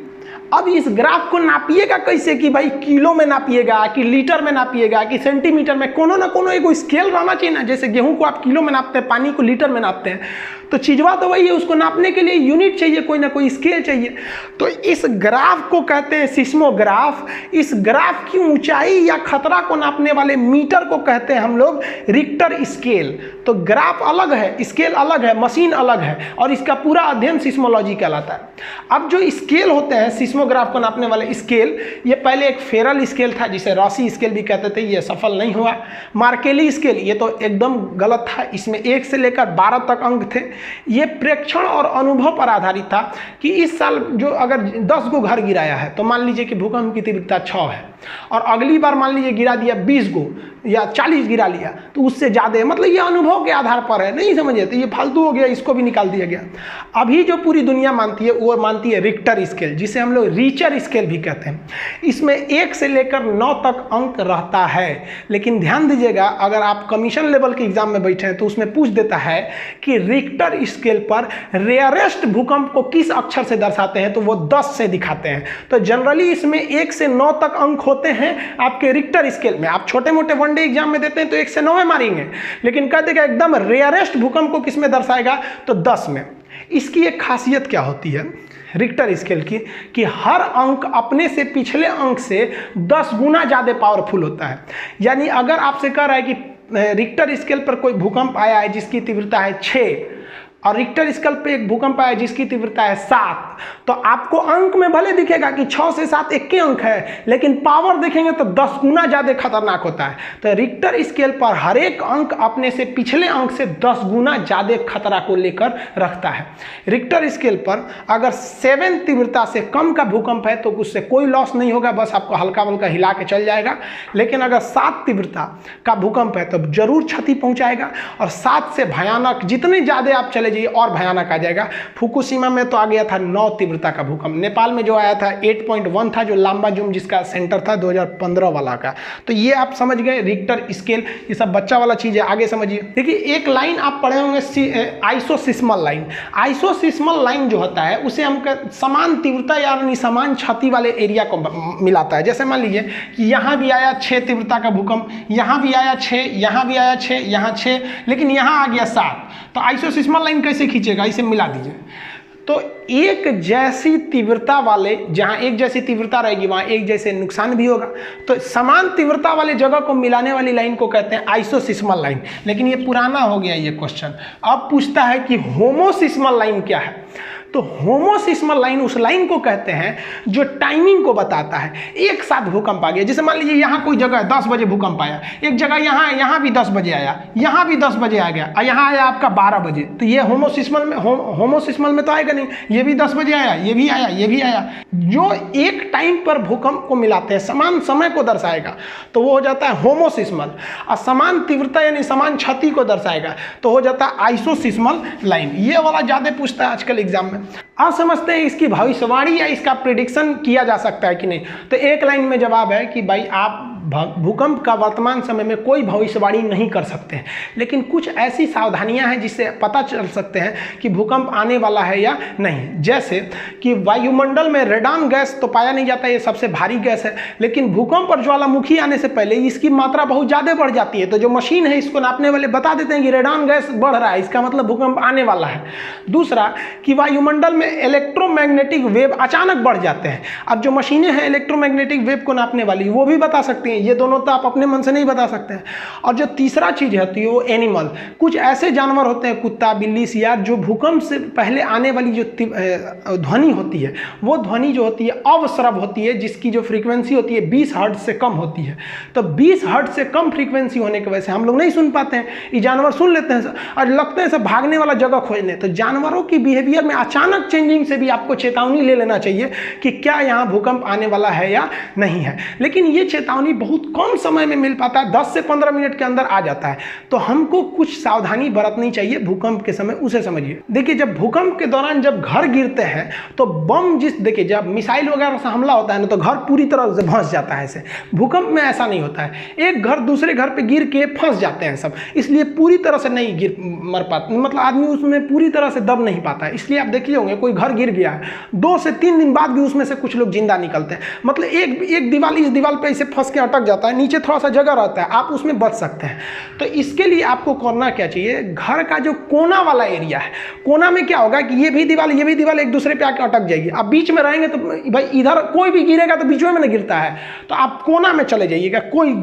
अब इस ग्राफ को नापिएगा कैसे, कि भाई किलो में नापिएगा कि लीटर में नापिएगा कि सेंटीमीटर में, कोनो ना कोनो एक स्केल रहना चाहिए ना। जैसे गेहूं को आप किलो में नापते हैं, पानी को लीटर में नापते हैं, तो चीजवा तो वही है, उसको नापने के लिए यूनिट चाहिए, कोई ना कोई स्केल चाहिए। तो इस ग्राफ को कहते हैं सिस्मोग्राफ। इस ग्राफ की ऊंचाई या खतरा को नापने वाले मीटर को कहते हैं हम लोग रिक्टर स्केल। तो ग्राफ अलग है, स्केल अलग है, मशीन अलग है, और इसका पूरा अध्ययन सिस्मोलॉजी कहलाता है। अब जो स्केल होते हैं सिस्मोग्राफ को नापने वाले स्केल, ये पहले एक फेरल स्केल था जिसे रॉसी स्केल भी कहते थे, ये सफल नहीं हुआ। मार्केली स्केल, ये तो एकदम गलत था, इसमें 1 से लेकर 12 तक अंक थे। ये प्रेक्षण और अनुभव पर आधारित था कि इस साल जो अगर 10 गो घर गिराया है तो मान लीजिए कि भूकंप की तीव्रता 6 है, और अगली बार मान लीजिए गिरा दिया 20 गो या 40 गिरा लिया तो उससे ज़्यादा है, मतलब ये अनुभव के आधार पर है। नहीं समझिए तो ये फालतू हो गया, इसको भी निकाल दिया गया। अभी जो पूरी दुनिया मानती है वो मानती है रिक्टर स्केल, जिसे हम लोग रीचर स्केल भी कहते हैं। इसमें 1 से लेकर 9 तक अंक रहता है। लेकिन ध्यान दीजिएगा, अगर आप कमीशन लेवल के एग्जाम में बैठे हैं तो उसमें पूछ देता है कि रिक्टर स्केल पर रेयरेस्ट भूकंप को किस अक्षर से दर्शाते हैं, तो वो 10 से दिखाते हैं। तो जनरली इसमें 1 से 9 तक अंक होते हैं आपके रिक्टर स्केल में। आप छोटे मोटे वनडे एग्जाम में देते हैं तो 1 से 9 में मारेंगे, लेकिन कह देगा एकदम रेयरेस्ट भूकंप को किस में दर्शाएगा, तो 10 में। इसकी एक खासियत क्या होती है रिक्टर स्केल की, कि हर अंक अपने से पिछले अंक से 10 गुना ज़्यादा पावरफुल होता है। यानी अगर आपसे कह रहा है कि रिक्टर स्केल पर कोई भूकंप आया है जिसकी तीव्रता है 6, और रिक्टर स्केल पे एक भूकंप आया जिसकी तीव्रता है 7, तो आपको अंक में भले दिखेगा कि 6 से 7 एक ही अंक है, लेकिन पावर देखेंगे तो 10 गुना ज़्यादा खतरनाक होता है। तो रिक्टर स्केल पर हर एक अंक अपने से पिछले अंक से 10 गुना ज़्यादा खतरा को लेकर रखता है। रिक्टर स्केल पर अगर 7 तीव्रता से कम का भूकंप है तो उससे कोई लॉस नहीं होगा, बस आपको हल्का हल्का हिला के चल जाएगा। लेकिन अगर 7 तीव्रता का भूकंप है तो जरूर क्षति पहुँचाएगा, और 7 से भयानक जितने ज़्यादा आप चले चले जाइए और भयानक आ जाएगा। फुकुशिमा में तो आ गया था 9 तीव्रता का भूकंप। नेपाल में जो आया था 8.1 था, जो लांबा जूम जिसका सेंटर था 2015 वाला का। तो ये आप समझ गए रिक्टर स्केल, ये सब बच्चा वाला चीज़ है। आगे समझिए, देखिए एक लाइन आप पढ़े होंगे आइसोसिस्मल लाइन। आइसोसिस्मल लाइन जो होता है उसे हम समान तीव्रता यानी समान क्षति वाले एरिया को मिलाता है। जैसे मान लीजिए कि यहाँ भी आया 6 तीव्रता का भूकंप, यहाँ भी आया 6, यहाँ भी आया 6, यहाँ 6, लेकिन यहाँ आ गया 7। तो आइसोसिस्मल लाइन कैसे खींचेगा, इसे मिला दीजिए। तो एक जैसी तीव्रता वाले, जहाँ एक जैसी तीव्रता रहेगी वहाँ एक जैसे नुकसान भी होगा। तो समान तीव्रता वाले जगह को मिलाने वाली लाइन को कहते हैं आइसोसिस्मल लाइन। लेकिन ये पुराना हो गया ये क्वेश्चन। अब पूछता है कि होमोसिस्मल लाइन क्या है। तो होमोसिस्मल लाइन उस लाइन को कहते हैं जो टाइमिंग को बताता है। एक साथ भूकंप आ गया, जैसे मान लीजिए यहाँ कोई जगह 10 बजे भूकंप आया, एक जगह यहाँ भी 10 बजे आया, यहाँ भी 10 बजे आ गया और यहाँ आया आपका 12 बजे। तो ये होमोसिस्मल में तो आएगा नहीं, ये भी 10 बजे आया, ये भी आया, ये भी आया। जो एक टाइम पर भूकंप को मिलाते हैं, समान समय को दर्शाएगा, तो वो हो जाता है होमोसिस्मल। और समान तीव्रता यानी समान क्षति को दर्शाएगा तो हो जाता है आइसोसिस्मल लाइन। ये वाला ज़्यादा पूछता है आजकल एग्जाम में। आप समझते हैं इसकी भविष्यवाणी या इसका प्रेडिक्शन किया जा सकता है कि नहीं। तो एक लाइन में जवाब है कि भाई आप भूकंप का वर्तमान समय में कोई भविष्यवाणी नहीं कर सकते हैं, लेकिन कुछ ऐसी सावधानियां हैं जिससे पता चल सकते हैं कि भूकंप आने वाला है या नहीं। जैसे कि वायुमंडल में रेडान गैस तो पाया नहीं जाता, ये सबसे भारी गैस है, लेकिन भूकंप और ज्वालामुखी आने से पहले इसकी मात्रा बहुत ज़्यादा बढ़ जाती है। तो जो मशीन है इसको नापने वाले बता देते हैं कि रेडान गैस बढ़ रहा है, इसका मतलब भूकंप आने वाला है। दूसरा कि वायुमंडल में इलेक्ट्रोमैग्नेटिक वेव अचानक बढ़ जाते हैं। अब जो मशीनें हैं इलेक्ट्रोमैग्नेटिक वेव को नापने वाली, वो भी बता सकती हैं। ये दोनों तो आप अपने मन से नहीं बता सकते हैं। और जो तीसरा चीज होती है वो एनिमल, कुछ ऐसे जानवर होते हैं, कुत्ता, बिल्ली, सियार, जो भूकंप से पहले आने वाली जो ध्वनि होती है, वो ध्वनि जो होती है अवश्रव होती है, जिसकी जो फ्रीक्वेंसी होती है 20 हर्ट्ज से कम होती है। तो 20 हर्ट्ज से कम फ्रीक्वेंसी होने की वजह से हम लोग नहीं सुन पाते हैं, ये जानवर सुन लेते हैं और लगते हैं सब भागने वाला जगह खोजने। तो जानवरों की बिहेवियर में अचानक चेंजिंग से भी आपको चेतावनी ले लेना चाहिए कि क्या यहाँ भूकंप आने वाला है या नहीं है। लेकिन ये चेतावनी बहुत कम समय में मिल पाता है, 10 से 15 मिनट के अंदर आ जाता है। तो हमको कुछ सावधानी बरतनी चाहिए भूकंप के समय, उसे समझिए। देखिए जब भूकंप के दौरान जब घर गिरते हैं तो बम देखिए जब मिसाइल वगैरह से हमला होता है ना, तो घर पूरी तरह से फंस जाता है। ऐसे भूकंप में ऐसा नहीं होता है, एक घर दूसरे घर पे गिर के फंस जाते हैं सब, इसलिए पूरी तरह से नहीं गिर मर पाते, मतलब आदमी उसमें पूरी तरह से दब नहीं पाता है। इसलिए आप देखिए होंगे कोई घर गिर गया है, 2 से 3 दिन बाद भी उसमें से कुछ लोग जिंदा निकलते हैं। मतलब एक दीवार इस दीवार पे ऐसे फंस के अटक जाता है, नीचे थोड़ा सा जगह रहता है, आप उसमें बच सकते हैं। तो इसके लिए आपको करना क्या चाहिए, घर का जो कोना वाला एरिया है, कोना में क्या होगा कि ये भी दीवार एक दूसरे पे आके अटक जाएगी। आप बीच में रहेंगे तो भाई इधर कोई भी गिरेगा तो बीच में ना गिरता है, तो आप कोना में चले जाइएगा, कोई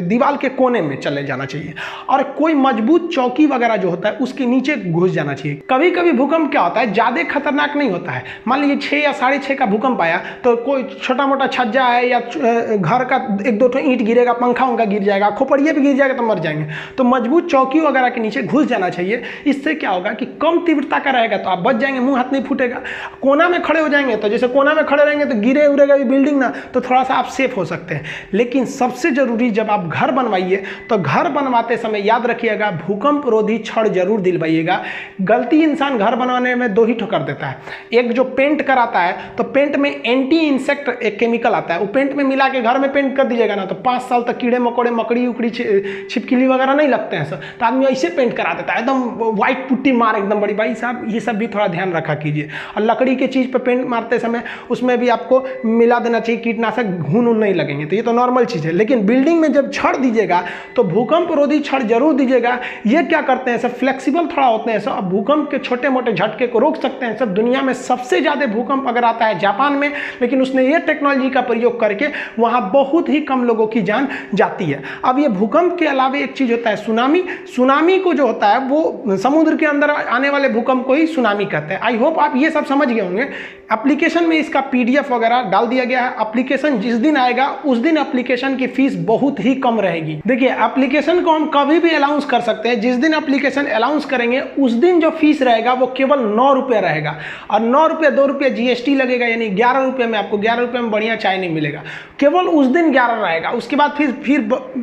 दीवार के कोने में चले जाना चाहिए। और कोई मजबूत चौकी वगैरह जो होता है उसके नीचे घुस जाना चाहिए। कभी कभी भूकंप क्या होता है, ज्यादा खतरनाक नहीं होता है। मान लीजिए 6 या 6.5 का भूकंप आया तो कोई छोटा मोटा छज्जा है या घर का 1-2 ईंट गिरेगा, पंखा उनका गिर जाएगा, खोपड़िया भी गिर जाएगा तो मर जाएंगे। तो मजबूत चौकी वगैरह के नीचे घुस जाना चाहिए। इससे क्या होगा कि कम तीव्रता का रहेगा तो आप बच जाएंगे, मुंह हाथ नहीं फूटेगा। कोना में खड़े हो जाएंगे तो जैसे कोना में खड़े रहेंगे तो गिरे उड़ेगा बिल्डिंग ना, तो थोड़ा सा आप सेफ हो सकते हैं। लेकिन सबसे जरूरी जब आप घर बनवाइए तो घर बनवाते समय याद रखिएगा भूकंप रोधी छड़ जरूर दिलवाइएगा। गलती इंसान घर बनवाने में 2 ही ठोकर देता है। एक जो पेंट कराता है तो पेंट में एंटी इंसेक्ट एक केमिकल आता है, वो पेंट में मिला के घर में पेंट कर दीजिएगा ना तो 5 साल तक कीड़े मकोड़े, मकड़ी उकड़ी, छिपकली वगैरह नहीं लगते हैं सर। तो आदमी ऐसे पेंट करा देता है, एकदम व्हाइट पुट्टी मार एकदम बड़ी। भाई साहब ये सब भी थोड़ा ध्यान रखा कीजिए। और लकड़ी के चीज़ पे पेंट मारते समय उसमें भी आपको मिला देना चाहिए कीटनाशक, घुन नहीं लगेंगे, तो ये तो नॉर्मल चीज़ है। लेकिन बिल्डिंग में जब छड़ दीजिएगा तो भूकंप रोधी छड़ जरूर दीजिएगा। ये क्या करते हैं सब, फ्लेक्सिबल थोड़ा होते हैं सब, भूकंप के छोटे मोटे झटके को रोक सकते हैं सब। दुनिया में सबसे ज़्यादा भूकंप अगर आता है जापान में, लेकिन उसने ये टेक्नोलॉजी का प्रयोग करके वहाँ बहुत ही कम लोगों की जान जाती है। अब ये भूकंप के अलावा एक चीज़ होता है सुनामी। सुनामी को जो होता है वो समुद्र के अंदर आने वाले भूकंप को ही सुनामी कहते हैं। आई होप आप ये सब समझ गए होंगे। एप्लीकेशन में इसका PDF वगैरह डाल दिया गया है। एप्लीकेशन जिस दिन आएगा उस दिन एप्लीकेशन की फीस बहुत ही कम रहेगी। देखिए एप्लीकेशन को हम कभी भी अलाउंस कर सकते हैं, जिस दिन एप्लीकेशन अलाउंस करेंगे उस दिन जो फीस रहेगा वो केवल 9 रुपये रहेगा। और 9 रुपये 2 रुपये GST लगेगा, यानी 11 रुपये में आपको 11 रुपये में बढ़िया चाय नहीं मिलेगा। केवल उस दिन 11 रहेगा। आएगा, उसके बाद फिर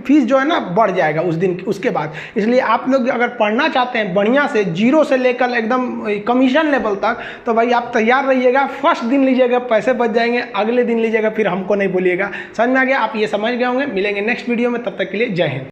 फीस जो है ना बढ़ जाएगा उस दिन उसके बाद। इसलिए आप लोग अगर पढ़ना चाहते हैं बढ़िया से, जीरो से लेकर एकदम कमीशन लेवल तक, तो भाई आप तैयार रहिएगा। फर्स्ट दिन लीजिएगा, पैसे बच जाएंगे, अगले दिन लीजिएगा फिर हमको नहीं बोलिएगा। समझ में आ गया? आप ये समझ गए होंगे। मिलेंगे नेक्स्ट वीडियो में, तब तक के लिए जय हिंद।